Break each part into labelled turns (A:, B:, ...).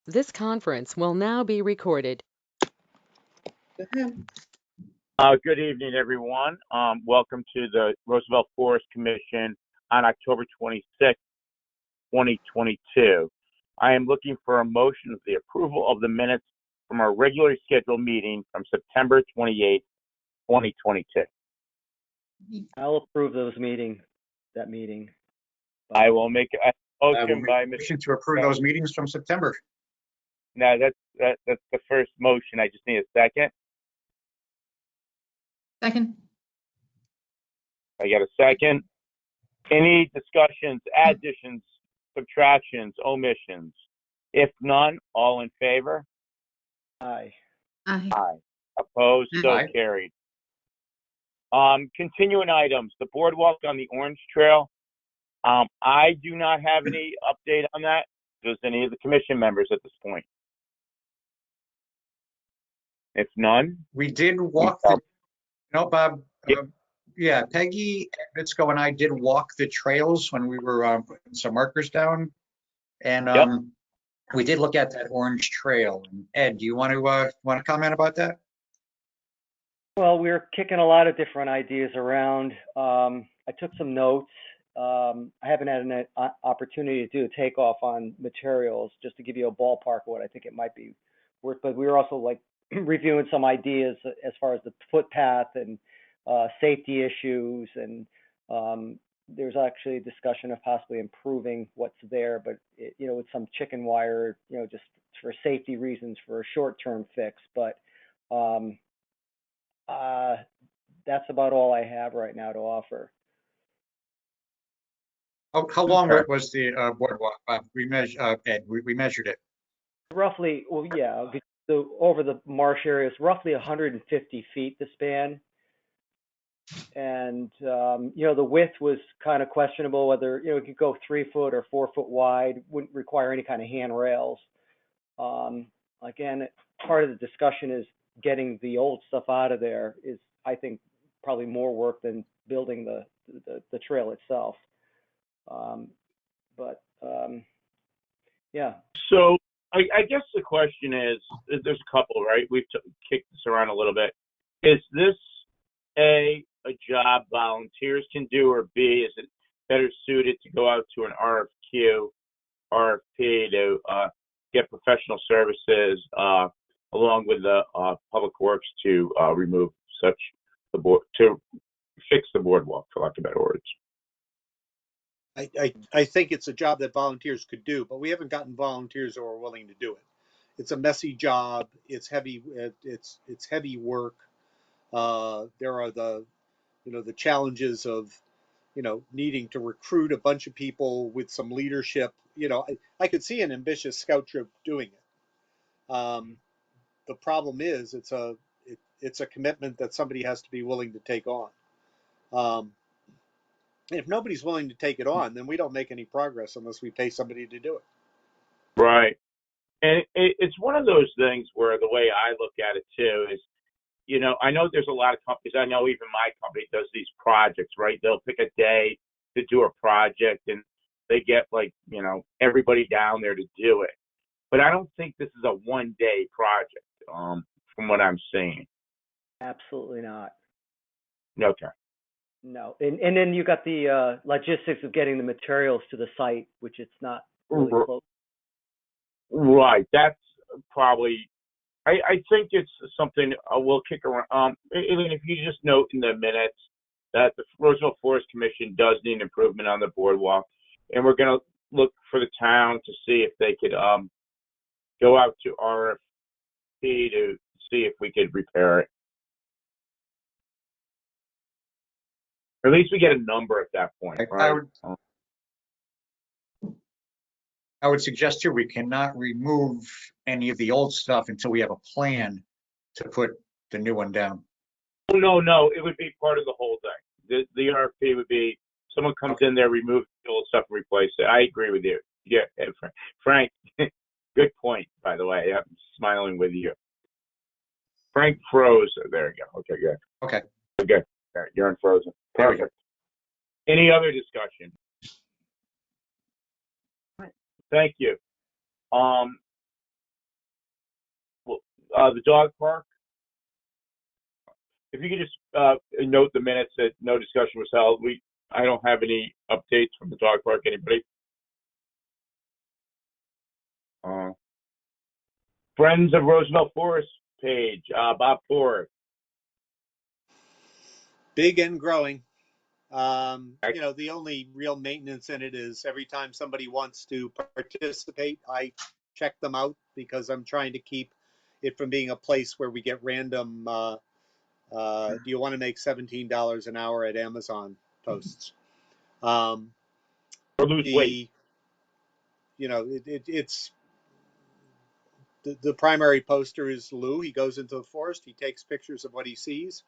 A: This conference will now be recorded.
B: Good evening, everyone. Welcome to the Roosevelt Forest Commission on October 26, 2022. I am looking for a motion of the approval of the minutes from our regularly scheduled meeting from September 28, 2022.
C: I'll approve that meeting.
B: I will make a
D: We'll
B: motion
D: make
B: by
D: a
B: Mr.
D: motion to approve those meetings from September.
B: No, that's the first motion. I just need a second.
E: Second.
B: I got a second. Any discussions, additions, subtractions, omissions? If none, all in favor?
C: Aye.
E: Aye.
B: Aye. Opposed? So
D: Aye.
B: carried. Continuing items, the boardwalk on the Orange Trail. I do not have any update on that. Does any of the commission members at this point? If none,
D: We did walk the, Bob, yeah, Peggy, Vitsko and I did walk the trails when we were putting some markers down. And
B: Yep.
D: we did look at that Orange Trail. Ed, do you want to comment about that?
C: Well, we're kicking a lot of different ideas around. I took some notes. I haven't had an opportunity to do a takeoff on materials, just to give you a ballpark of what I think it might be worth. But we were also like reviewing some ideas as far as the footpath and safety issues. And there's actually a discussion of possibly improving what's there, but with some chicken wire, just for safety reasons for a short-term fix. But that's about all I have right now to offer.
D: How long
B: Okay.
D: was the boardwalk? We measured, Ed, we measured it.
C: Roughly, well, yeah, over the marsh area is roughly 150 feet the span. And, the width was kind of questionable, whether, it could go 3 foot or 4 foot wide, wouldn't require any kind of handrails. Again, part of the discussion is getting the old stuff out of there is, I think, probably more work than building the trail itself. Yeah.
B: So I guess the question is, there's a couple, right? We've kicked this around a little bit. Is this a job volunteers can do, or B, is it better suited to go out to an RFP to get professional services along with the public works to remove to fix the boardwalk, for lack of better words?
F: I think it's a job that volunteers could do, but we haven't gotten volunteers who are willing to do it. It's a messy job. It's heavy. It's heavy work. There are the challenges of needing to recruit a bunch of people with some leadership. I could see an ambitious scout troop doing it. The problem is it's a commitment that somebody has to be willing to take on. If nobody's willing to take it on, then we don't make any progress unless we pay somebody to do it.
B: Right. And it's one of those things where the way I look at it too is, I know there's a lot of companies, I know even my company does these projects, right? They'll pick a day to do a project and they get everybody down there to do it. But I don't think this is a one-day project, from what I'm seeing.
C: Absolutely not.
B: Okay.
C: No. And then you got the logistics of getting the materials to the site, which it's not really close.
B: Right. That's probably, I think it's something we'll kick around. Even if you just note in the minutes that the Roosevelt Forest Commission does need improvement on the boardwalk, and we're going to look for the town to see if they could go out to RFP to see if we could repair it. Or at least we get a number at that point, right?
D: I would suggest here we cannot remove any of the old stuff until we have a plan to put the new one down.
B: Oh, no, it would be part of the whole thing. The RFP would be someone comes in there, removes the old stuff, and replace it. I agree with you. Yeah, Frank, good point, by the way. I'm smiling with you. Frank froze. There you go. Okay, good.
D: Okay.
B: Okay, you're unfrozen. Perfect. Any other discussion? Thank you. the dog park. If you could just note the minutes that no discussion was held. I don't have any updates from the dog park. Anybody? Friends of Roosevelt Forest page. Bob Ford.
F: Big and growing. The only real maintenance in it is every time somebody wants to participate, I check them out because I'm trying to keep it from being a place where we get random, do you want to make $17 an hour at Amazon posts?
B: Or lose weight.
F: It's the primary poster is Lou. He goes into the forest. He takes pictures of what he sees.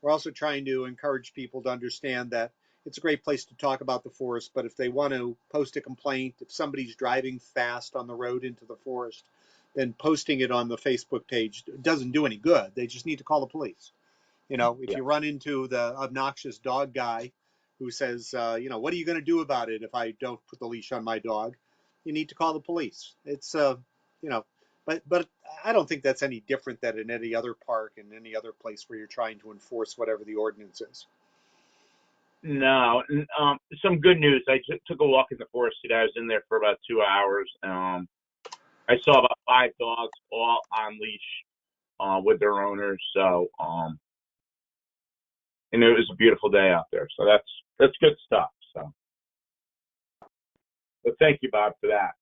F: We're also trying to encourage people to understand that it's a great place to talk about the forest, but if they want to post a complaint, if somebody's driving fast on the road into the forest, then posting it on the Facebook page doesn't do any good. They just need to call the police. If you run into the obnoxious dog guy who says, what are you going to do about it if I don't put the leash on my dog? You need to call the police. It's, but I don't think that's any different than in any other park and any other place where you're trying to enforce whatever the ordinance is.
B: No, some good news. I took a walk in the forest today. I was in there for about 2 hours. I saw about 5 dogs all on leash with their owners. So, and it was a beautiful day out there. So that's good stuff. So, but thank you, Bob, for that.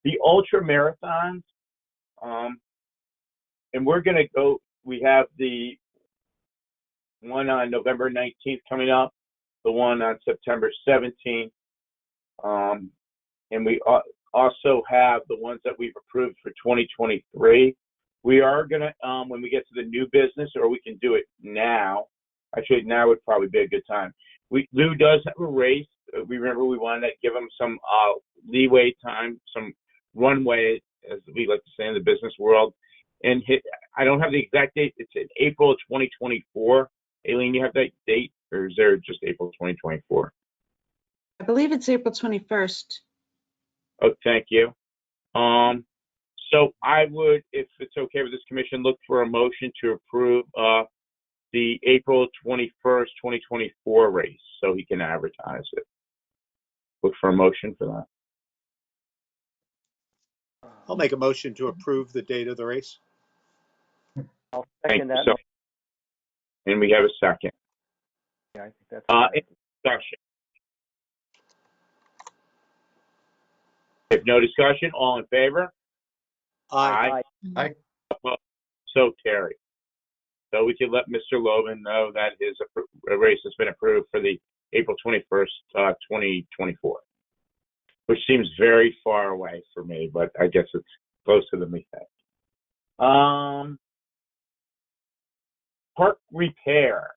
B: The ultra marathons, and we're gonna go. We have the one on November 19th coming up, the one on September 17th, and we also have the ones that we've approved for 2023. We are gonna, when we get to the new business, or we can do it now. Actually, now would probably be a good time. Lou does have a race. We remember we wanted to give him some leeway time, some runway, as we like to say in the business world. And I don't have the exact date. It's in April of 2024. Aileen, you have that date, or is there just April 2024?
E: I believe it's April 21st.
B: Oh, thank you. So I would, if it's okay with this commission, look for a motion to approve the April 21st, 2024 race, so he can advertise it. Look for a motion for that.
F: I'll make a motion to approve the date of the race.
C: I'll second that.
B: So, and we have a second.
C: Yeah, I think that's correct.
B: Discussion. If no discussion, all in favor?
F: Aye.
D: Aye.
B: So carried. So we can let Mr. Logan know that his race has been approved for the April 21st, 2024, which seems very far away for me, but I guess it's closer than we think. Park repair.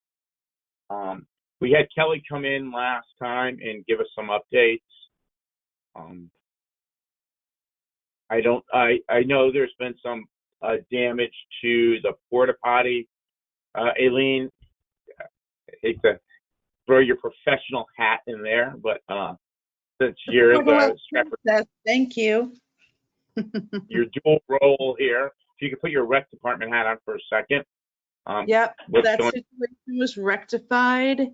B: We had Kelly come in last time and give us some updates. I know there's been some damage to the porta potty. Aileen, I hate to throw your professional hat in there, but since you're the Stratford,
E: thank you.
B: your dual role here, if you could put your rec department hat on for a second.
E: Yep, that situation was rectified.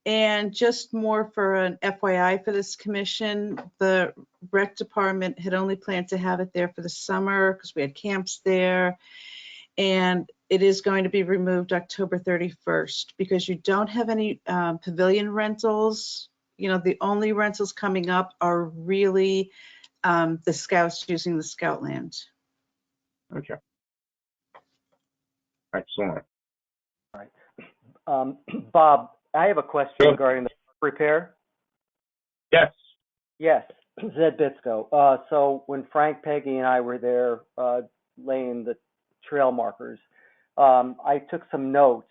E: And just more for an FYI for this commission, the rec department had only planned to have it there for the summer because we had camps there. And it is going to be removed October 31st because you don't have any pavilion rentals. The only rentals coming up are really the scouts using the scout land.
B: Okay. Excellent.
C: All right. Bob, I have a question regarding the repair.
B: Yes.
C: Yes, Zed Bitsko. So when Frank, Peggy, and I were there laying the trail markers, I took some notes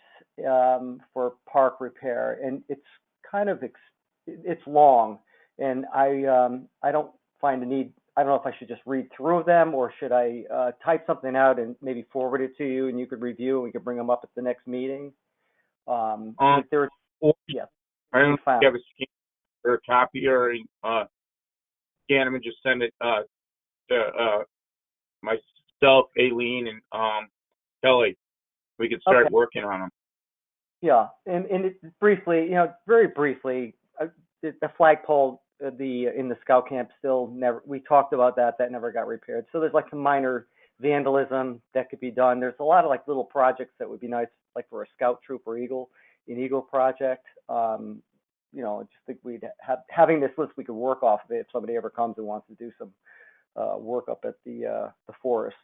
C: for park repair, and it's kind of it's long, and I don't find the need. I don't know if I should just read through them or should I type something out and maybe forward it to you and you could review and we could bring them up at the next meeting. If there, yeah.
B: I don't know if you have a scan or a copy or scan them and just send it to myself, Aileen, and Kelly. We could start
C: Okay.
B: working on them.
C: Yeah, and briefly, very briefly, the flagpole, in the scout camp still never. We talked about that. That never got repaired. So there's like some minor vandalism that could be done. There's a lot of like little projects that would be nice, like for a scout troop or an Eagle project. I just think we'd having this list, we could work off of it if somebody ever comes and wants to do some work up at the forest.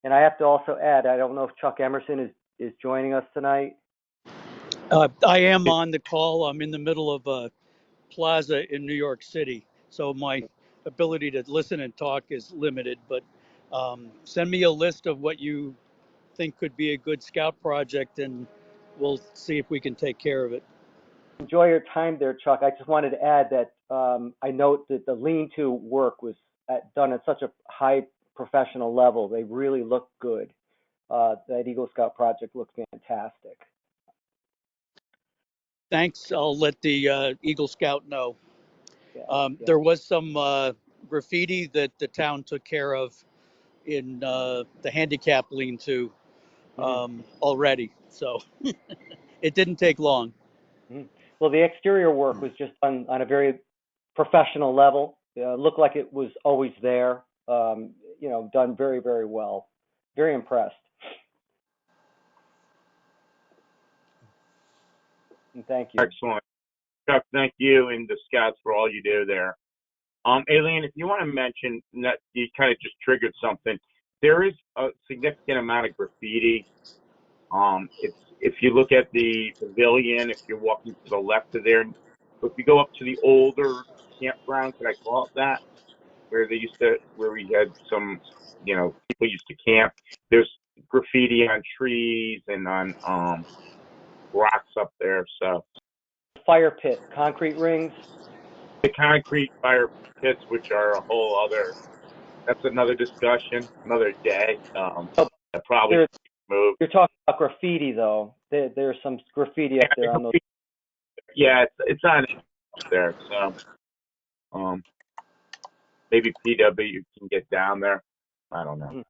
C: And I have to also add, I don't know if Chuck Emerson is joining us tonight.
G: I am on the call. I'm in the middle of a plaza in New York City, so my ability to listen and talk is limited. But send me a list of what you think could be a good scout project, and we'll see if we can take care of it.
C: Enjoy your time there, Chuck. I just wanted to add that I note that the lean-to work was done at such a high professional level. They really look good. That Eagle Scout project looks fantastic.
G: Thanks. I'll let the Eagle Scout know.
C: Yeah.
G: There was some graffiti that the town took care of in the handicap lean-to already, so it didn't take long.
C: Well, the exterior work was just done on a very professional level. Looked like it was always there. Done very, very well. Very impressed. And thank you.
B: Excellent. Chuck, thank you and the scouts for all you do there. Aileen, if you want to mention that you kind of just triggered something, there is a significant amount of graffiti. It's if you look at the pavilion, if you're walking to the left of there, if you go up to the older campground, could I call it that, where we had some, people used to camp. There's graffiti on trees and on rocks up there. So
C: Fire pit, concrete rings.
B: the concrete fire pits, which are a whole other, that's another discussion, another day.
C: Oh,
B: That probably move.
C: You're talking about graffiti, though. There's some graffiti up there on those.
B: Yeah, it's on up there. So maybe PW can get down there. I don't know.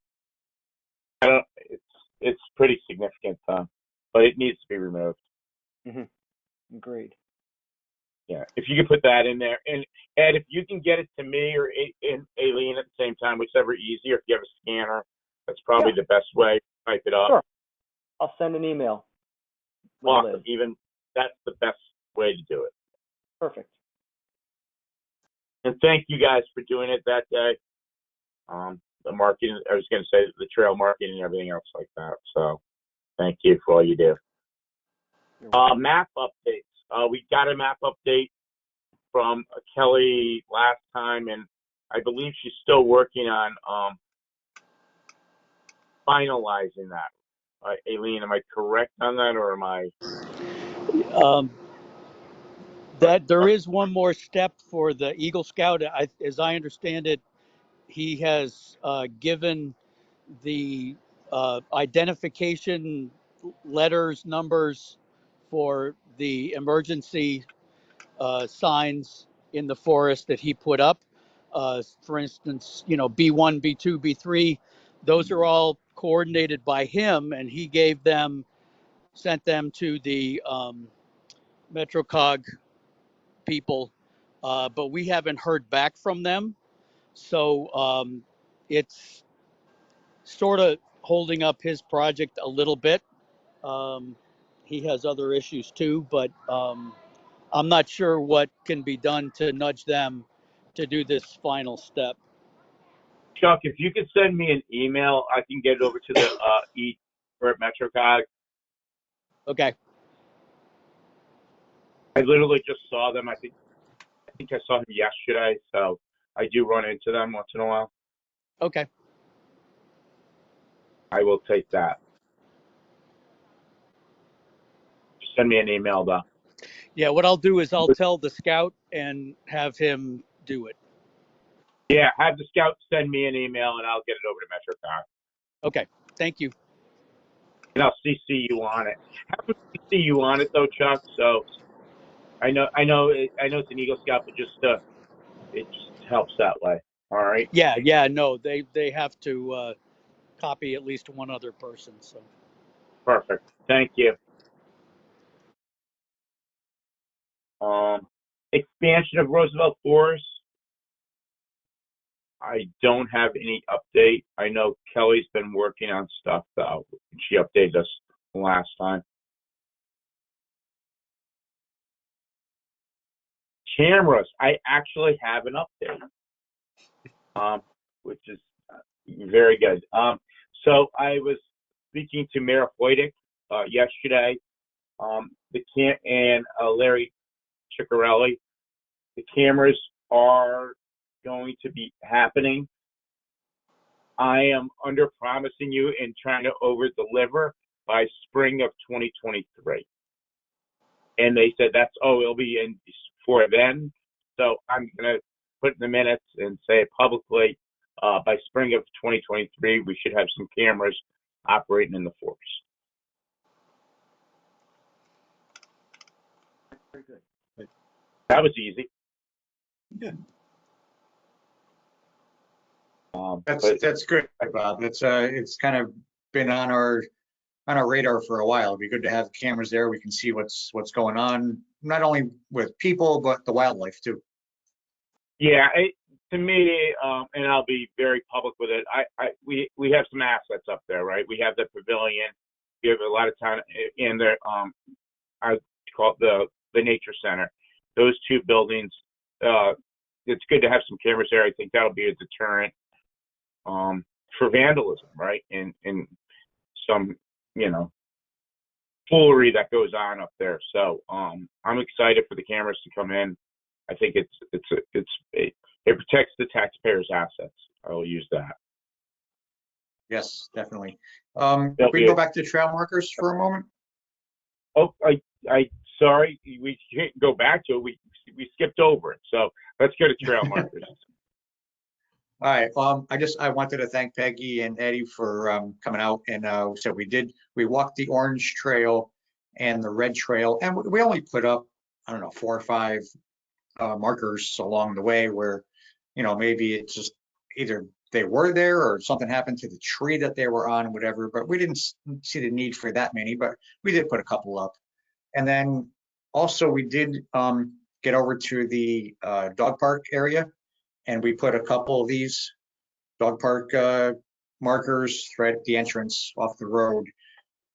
B: I don't. It's pretty significant, but it needs to be removed.
C: Agreed.
B: Yeah, if you could put that in there, and Ed, if you can get it to me or Aileen at the same time, whichever easier. If you have a scanner, that's probably the best way. Type it up.
C: Sure. I'll send an email.
B: Awesome. Even that's the best way to do it.
C: Perfect.
B: And thank you guys for doing it that day. The marketing, I was going to say the trail marketing and everything else like that. So thank you for all you do. Map updates. We got a map update from Kelly last time, and I believe she's still working on finalizing that. Aileen, am I correct on that, or am I?
G: That there is one more step for the Eagle Scout. As I understand it, he has given the identification letters, numbers for the emergency signs in the forest that he put up. For instance, B1, B2, B3, those are all coordinated by him, and he sent them to the MetroCog people, but we haven't heard back from them. So it's sort of holding up his project a little bit. He has other issues too, but I'm not sure what can be done to nudge them to do this final step.
B: Chuck, if you could send me an email, I can get it over to the for at MetroCog.
G: Okay.
B: I literally just saw them. I think I saw them yesterday, so I do run into them once in a while.
G: Okay.
B: I will take that. Just send me an email, though.
G: Yeah, what I'll do is I'll tell the scout and have him do it.
B: Yeah, have the scout send me an email, and I'll get it over to MetroCog.
G: Okay, thank you.
B: And I'll CC you on it. Have them CC you on it, though, Chuck. So I know it's an Eagle Scout, but it just helps that way. All right.
G: Yeah, no, they have to copy at least one other person. So.
B: Perfect. Thank you. Expansion of Roosevelt Forest. I don't have any update. I know Kelly's been working on stuff though. She updated us last time. Cameras. I actually have an update, which is very good. So I was speaking to Mayor Hoydick yesterday. And Larry Ciccarelli. The cameras are going to be happening. I am under promising you and trying to over deliver by spring of 2023. And they said it'll be in for then. So I'm gonna put in the minutes and say it publicly. By spring of 2023, we should have some cameras operating in the forest.
C: Very good.
B: That was easy.
F: Yeah.
D: That's good, Bob. It's kind of been on our radar for a while. It'd be good to have cameras there. We can see what's going on, not only with people but the wildlife too.
B: Yeah, to me, and I'll be very public with it. We have some assets up there, right? We have the pavilion. We have a lot of time in there. I call it the nature center. Those two buildings. It's good to have some cameras there. I think that'll be a deterrent for vandalism, right? And some, foolery that goes on up there. So I'm excited for the cameras to come in. I think it protects the taxpayers' assets. I will use that.
D: Yes, definitely. If we can go back to trail markers for a moment.
B: Oh, I sorry, we can't go back to it. We skipped over it. So let's go to trail markers.
D: All right. I wanted to thank Peggy and Eddie for coming out, and so we walked the orange trail and the red trail, and we only put up, I don't know, 4 or 5 markers along the way where, maybe it's just either they were there or something happened to the tree that they were on, whatever, but we didn't see the need for that many, but we did put a couple up. And then also we did get over to the dog park area, and we put a couple of these dog park markers right at the entrance off the road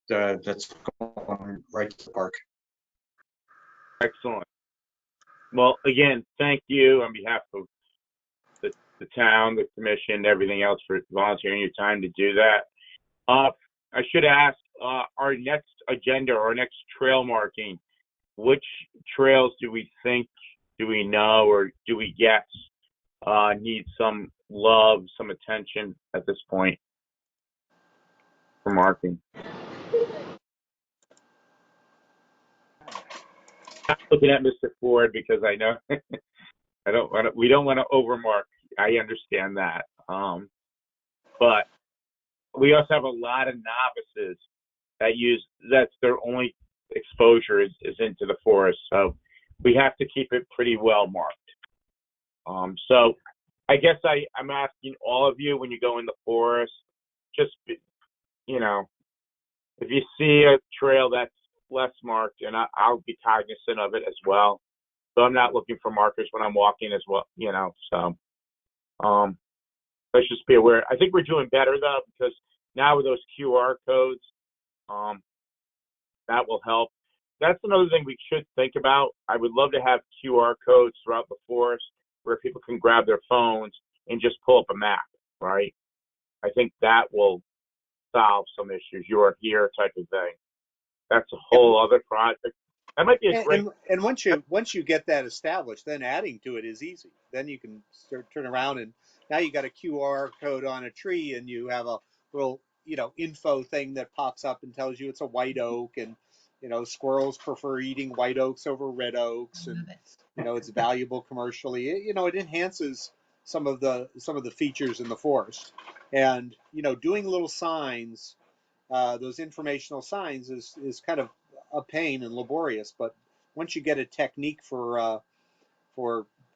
D: that's going right to the park.
B: Excellent. Well, again, thank you on behalf of the town, the commission, everything else for volunteering your time to do that. I should ask our next agenda, our next trail marking, which trails do we know, or do we guess need some love, some attention at this point for marking? I'm looking at Mr. Ford because I know we don't want to overmark. I understand that. But we also have a lot of novices that's their only exposure is into the forest. So we have to keep it pretty well marked. So I guess I'm asking all of you, when you go in the forest, just, if you see a trail that's less marked, and I'll be cognizant of it as well. So I'm not looking for markers when I'm walking as well, so let's just be aware. I think we're doing better though, because now with those QR codes, that will help. That's another thing we should think about. I would love to have QR codes throughout the forest where people can grab their phones and just pull up a map, right? I think that will solve some issues. You are here type of thing. That's a whole other project. That might be a great.
F: And once you get that established, then adding to it is easy. Then you can turn around, and now you got a QR code on a tree, and you have a little info thing that pops up and tells you it's a white oak, and squirrels prefer eating white oaks over red oaks, and it's valuable commercially. It enhances some of the features in the forest, and doing little signs. Those informational signs is kind of a pain and laborious, but once you get a technique for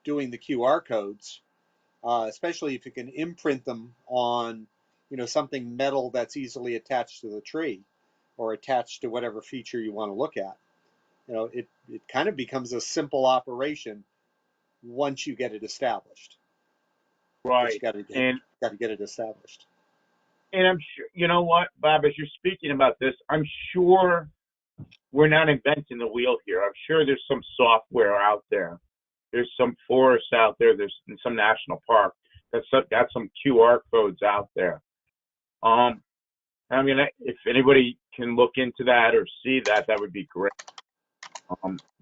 F: doing the QR codes, especially if you can imprint them on something metal that's easily attached to the tree, or attached to whatever feature you want to look at. It kind of becomes a simple operation once you get it established. But you
B: Right. And
F: got to get it established.
B: I'm sure, you know what, Bob, as you're speaking about this, I'm sure we're not inventing the wheel here. I'm sure there's some software out there. There's some forests out there. There's in some national park that's got some QR codes out there. I mean, if anybody can look into that or see that, that would be great.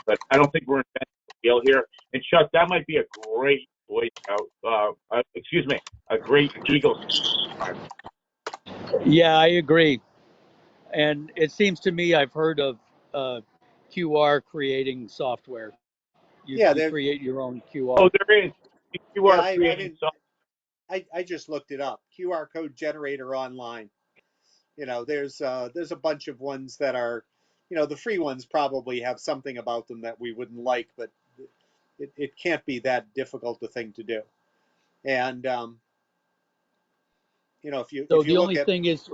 B: But I don't think we're inventing the wheel here. And Chuck, that might be a great Boy Scout, excuse me, a great Eagle Scout.
G: Yeah, I agree. And it seems to me I've heard of QR creating software.
F: Yeah,
G: You
F: there.
G: create your own
B: Oh,
G: QR.
B: there is
F: Yeah,
B: QR creating software.
F: I just looked it up. QR code generator online. There's a bunch of ones that are, the free ones probably have something about them that we wouldn't like, but it can't be that difficult a thing to do. And
G: So
F: if you
G: the
F: look
G: only
F: at
G: thing is,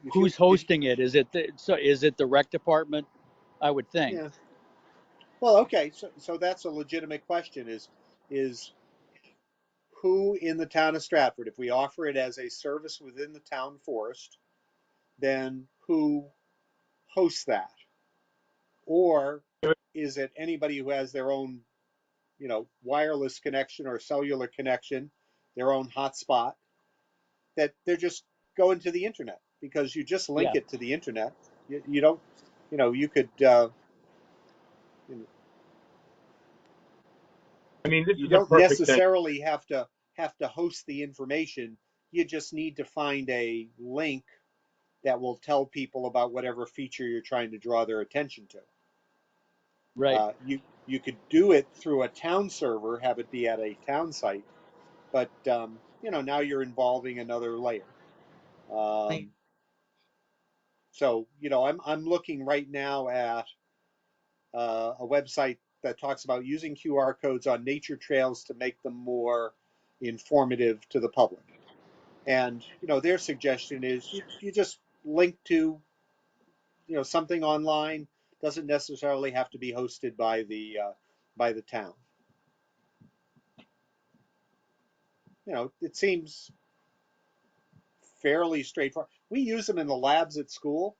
F: if you
G: who's
F: if
G: hosting it? Is it the rec department? I would think.
F: yeah, well, okay, so that's a legitimate question. Is who in the town of Stratford, if we offer it as a service within the town forest, then who hosts that? Or is it anybody who has their own, wireless connection or cellular connection, their own hotspot, that they're just going to the internet because you just link
G: Yeah,
F: it to the internet. You don't, you could,
B: I mean, this
F: you
B: is a
F: don't
B: perfect thing.
F: necessarily have to host the information. You just need to find a link that will tell people about whatever feature you're trying to draw their attention to.
G: right.
F: You could do it through a town server, have it be at a town site, but now you're involving another layer. Um, so I'm looking right now at a website that talks about using QR codes on nature trails to make them more informative to the public. And their suggestion is you just link to something online. Doesn't necessarily have to be hosted by the town. It seems fairly straightforward. We use them in the labs at school.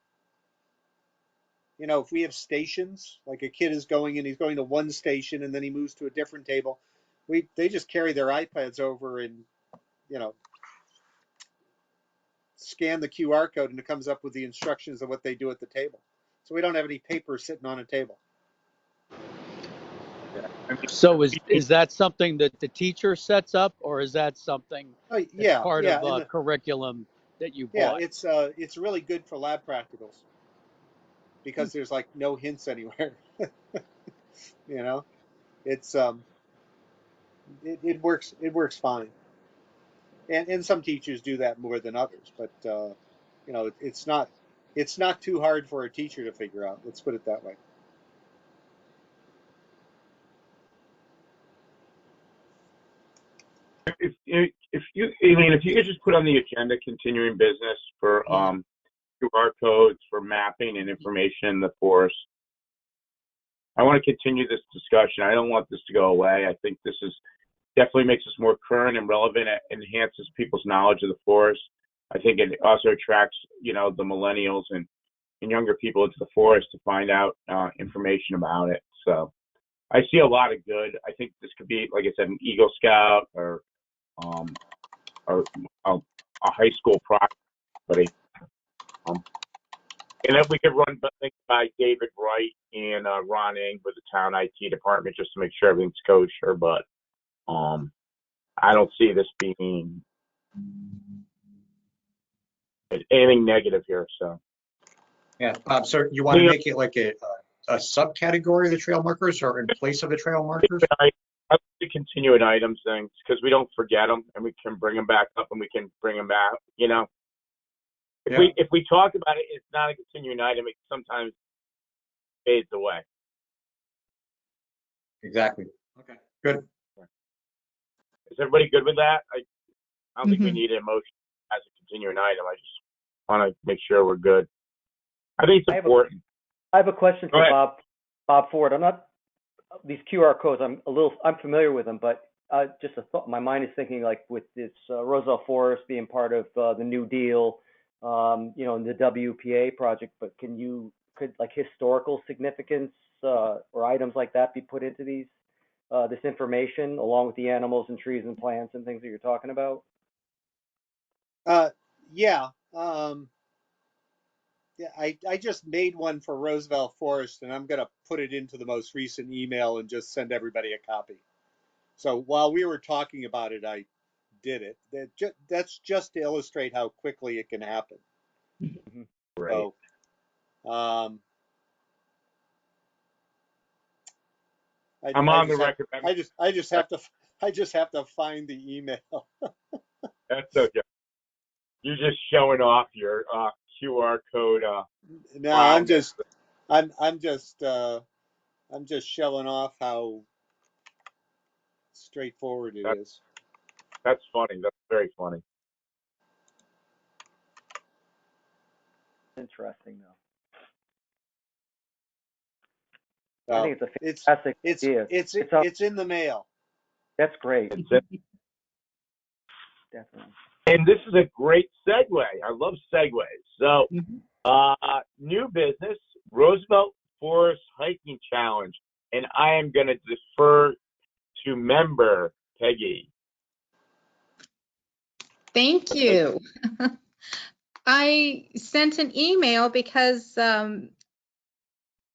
F: If we have stations, like a kid is going and he's going to one station and then he moves to a different table, they just carry their iPads over and you know scan the QR code and it comes up with the instructions of what they do at the table. So we don't have any paper sitting on a table.
B: Yeah. I
G: So
B: mean,
G: is that something that the teacher sets up, or is that something
F: Oh
G: that's
F: yeah,
G: part
F: yeah,
G: of a curriculum that you
F: yeah.
G: bought?
F: It's really good for lab practicals because there's like no hints anywhere. you know, it's it works fine. And some teachers do that more than others, but it's not too hard for a teacher to figure out. Let's put it that way.
B: if you could just put on the agenda continuing business for QR codes for mapping and information in the forest. I want to continue this discussion. I don't want this to go away. I think this is definitely makes us more current and relevant. It enhances people's knowledge of the forest. I think it also attracts, the millennials and younger people into the forest to find out information about it. So I see a lot of good. I think this could be, like I said, an Eagle Scout um, or a high school project. Um, and then we could run things by David Wright and Ron Ing with the town IT department just to make sure everything's kosher. But um, I don't see this being anything negative here. So
D: Yeah, so you want to make it like a subcategory of the trail markers or in place of the trail markers?
B: I like to continue at items things because we don't forget them and we can bring them back up and we can bring them back. If
D: Yeah,
B: we talk about it, it's not a continuing item. It sometimes fades away.
D: exactly. Okay, good.
B: Is everybody good with that? I don't think we
E: Mhm.
B: need a motion as a continuing item. I just want to make sure we're good. I think it's important.
C: I have a question
B: Go
C: for
B: ahead.
C: Bob Ford. I'm not these QR codes. I'm familiar with them, but just a thought. My mind is thinking like with this Roosevelt Forest being part of the New Deal, and the WPA project. But could like historical significance or items like that be put into this information along with the animals and trees and plants and things that you're talking about?
F: Yeah. Yeah, I just made one for Roosevelt Forest, and I'm going to put it into the most recent email and just send everybody a copy. So while we were talking about it, I did it. That's just to illustrate how quickly it can happen.
C: Mm-hmm.
B: Right.
F: So,
B: I'm on the record.
F: I just have to find the email.
B: That's okay. You're just showing off your QR code.
F: No,
B: Wow.
F: I'm just showing off how straightforward it is.
B: That's funny. That's very funny.
C: Interesting though.
F: So
C: I think it's a fantastic idea.
F: it's in the mail.
C: That's great.
B: It's it.
C: Definitely.
B: And this is a great segue. I love segues. So, new business, Roosevelt Forest Hiking Challenge. And I am going to defer to member Peggy.
H: Thank you. I sent an email because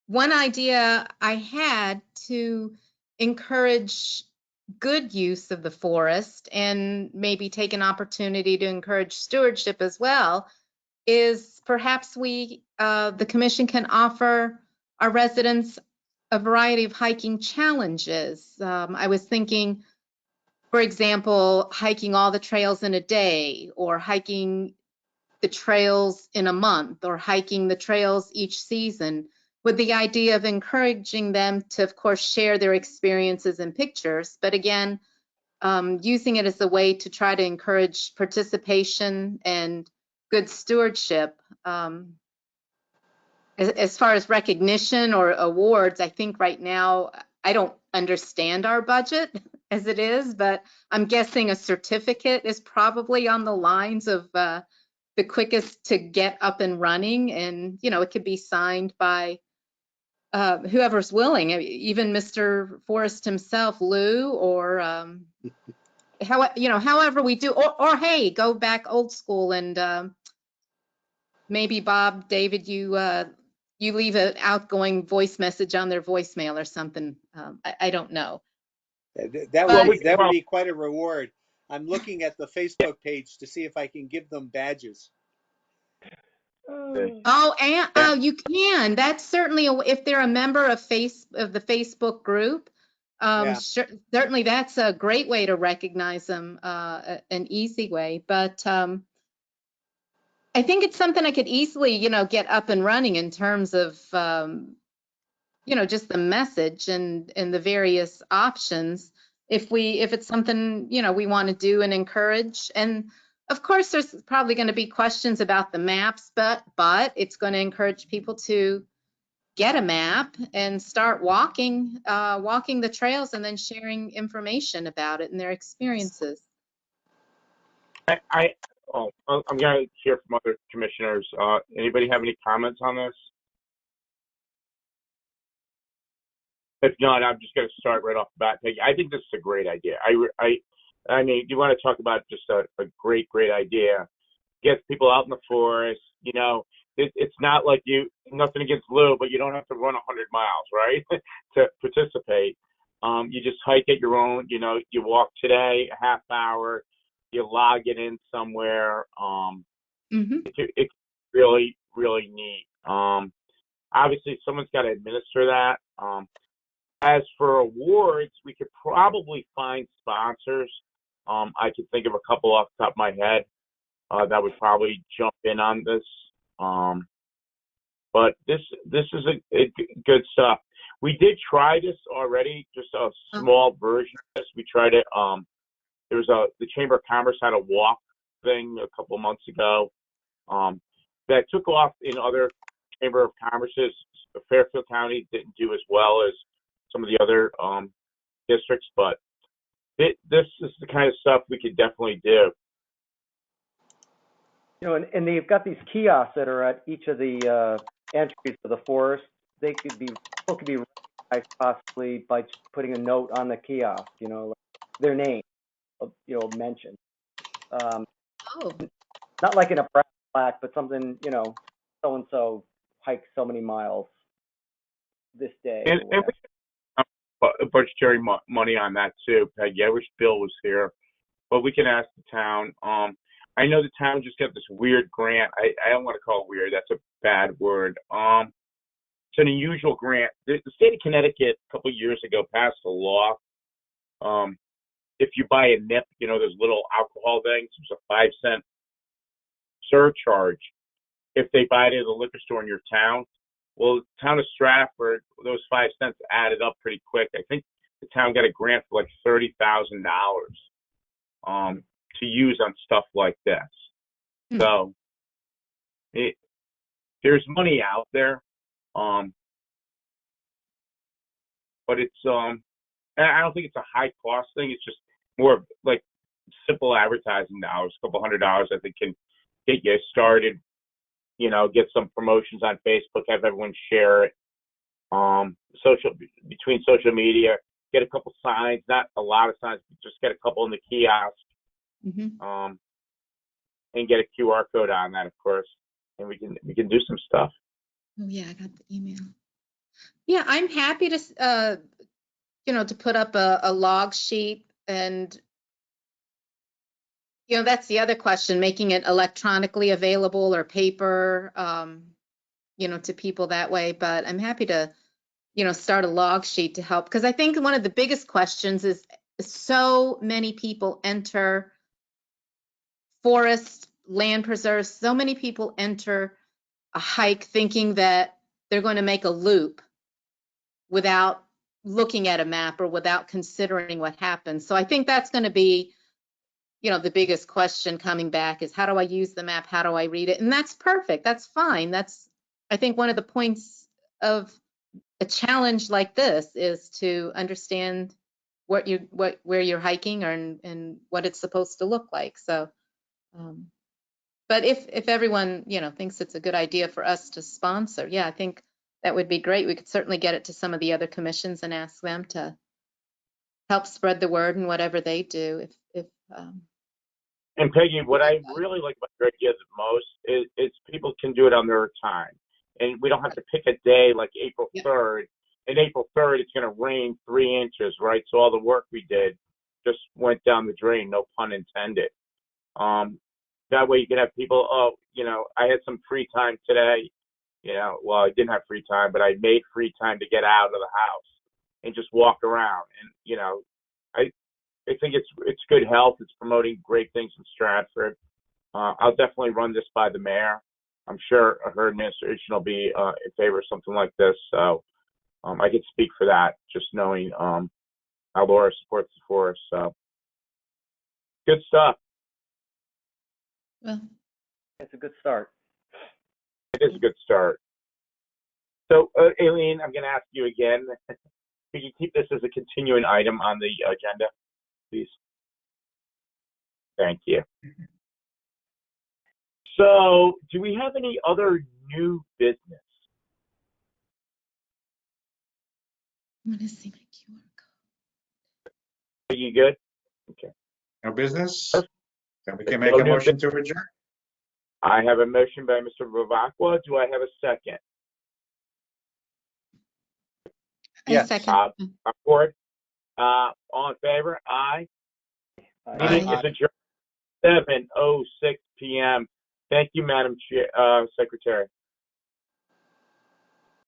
H: one idea I had to encourage good use of the forest and maybe take an opportunity to encourage stewardship as well is perhaps the commission can offer our residents a variety of hiking challenges. I was thinking, for example, hiking all the trails in a day, or hiking the trails in a month, or hiking the trails each season, with the idea of encouraging them to, of course, share their experiences and pictures, but again, using it as a way to try to encourage participation and good stewardship. As far as recognition or awards, I think right now, I don't understand our budget as it is, but I'm guessing a certificate is probably on the lines of the quickest to get up and running. And, it could be signed by whoever's willing, even Mr. Forrest himself, Lou, or however we do, or hey, go back old school and maybe Bob, David, you leave an outgoing voice message on their voicemail or something. I don't know.
F: That would be quite a reward. I'm looking at the Facebook page to see if I can give them badges.
H: And you can. That's certainly if they're a member of the Facebook group. Certainly, that's a great way to recognize them, an easy way. But I think it's something I could easily, get up and running in terms of, just the message and the various options. If it's something, we want to do and encourage. And of course, there's probably going to be questions about the maps, but it's going to encourage people to get a map and start walking the trails and then sharing information about it and their experiences.
B: I'm going to hear from other commissioners. Anybody have any comments on this? If not, I'm just going to start right off the bat. I think this is a great idea. I mean, you want to talk about just a great idea. Get people out in the forest. It's not like nothing against Lou, but you don't have to run 100 miles, right, to participate. You just hike at your own. You walk today a half hour. You log it in somewhere. It's really, really neat. Obviously, someone's got to administer that. As for awards, we could probably find sponsors. I could think of a couple off the top of my head that would probably jump in on this. But this is a good stuff. We did try this already, just a small version of this. We tried it. There was the Chamber of Commerce had a walk thing a couple of months ago that took off in other Chamber of Commerce's Fairfield County didn't do as well as some of the other districts, but this is the kind of stuff we could definitely do.
C: You know, and they've got these kiosks that are at each of the entries to the forest. People could be recognized possibly by just putting a note on the kiosk, you know, like their name, you know, mentioned.
H: Oh,
C: Not like in a brass plaque, but something, you know, so and so hiked so many miles this day
B: And
C: or whatever.
B: we can budgetary money on that too, Peggy. I wish Bill was here, but we can ask the town. I know the town just got this weird grant. I don't want to call it weird. That's a bad word. It's an unusual grant. The state of Connecticut a couple of years ago passed a law. If you buy a nip, you know, those little alcohol things, there's a 5-cent surcharge if they buy it at a liquor store in your town. Well, the town of Stratford, those 5 cents added up pretty quick. I think the town got a grant for like $30,000 to use on stuff like this. So there's money out there, but it's I don't think it's a high cost thing. It's just more of like simple advertising dollars. A couple $100 I think can get you started. You know, get some promotions on Facebook, have everyone share it. Between social media, get a couple signs, not a lot of signs, but just get a couple in the kiosk. And get a QR code on that, of course, and we can do some stuff.
H: oh yeah, I got the email. Yeah, I'm happy to, you know, to put up a log sheet, and you know, that's the other question, making it electronically available or paper, you know, to people that way. But I'm happy to, you know, start a log sheet to help, because I think one of the biggest questions is so many people enter forest, land preserves, so many people enter a hike thinking that they're going to make a loop without looking at a map or without considering what happens. So I think that's going to be, you know, the biggest question coming back is, how do I use the map? How do I read it? And that's perfect. That's fine. That's, I think, one of the points of a challenge like this is to understand where you're hiking, and what it's supposed to look like. So, but if everyone, you know, thinks it's a good idea for us to sponsor, yeah, I think that would be great. We could certainly get it to some of the other commissions and ask them to help spread the word in whatever they do.
B: And Peggy, what I really like about your idea the most is people can do it on their time, and we don't have to pick a day like April 3rd. And April 3rd, it's going to rain 3 inches, right? So all the work we did just went down the drain, no pun intended. That way you can have people, oh, you know, I had some free time today. You know, well, I didn't have free time, but I made free time to get out of the house and just walk around. And, you know, I think it's good health. It's promoting great things in Stratford. I'll definitely run this by the mayor. I'm sure her administration will be in favor of something like this. So I could speak for that, just knowing how Laura supports the forest. So good stuff.
H: Well,
C: It's a good start.
B: It is a good start. So, Aileen, I'm going to ask you again. Could you keep this as a continuing item on the agenda, please? Thank you. So, do we have any other new business?
H: I want to see my QR code.
B: Are you good? Okay.
D: No business?
B: Perfect.
D: Then we can make
B: No
D: a
B: new
D: motion to adjourn.
B: I have a motion by Mr. Vivacqua. Do I have a second?
H: Yes. Second.
B: On board. All in favor? Aye. Meeting is adjourned 7:06 p.m. Thank you, Madam Chair, Secretary.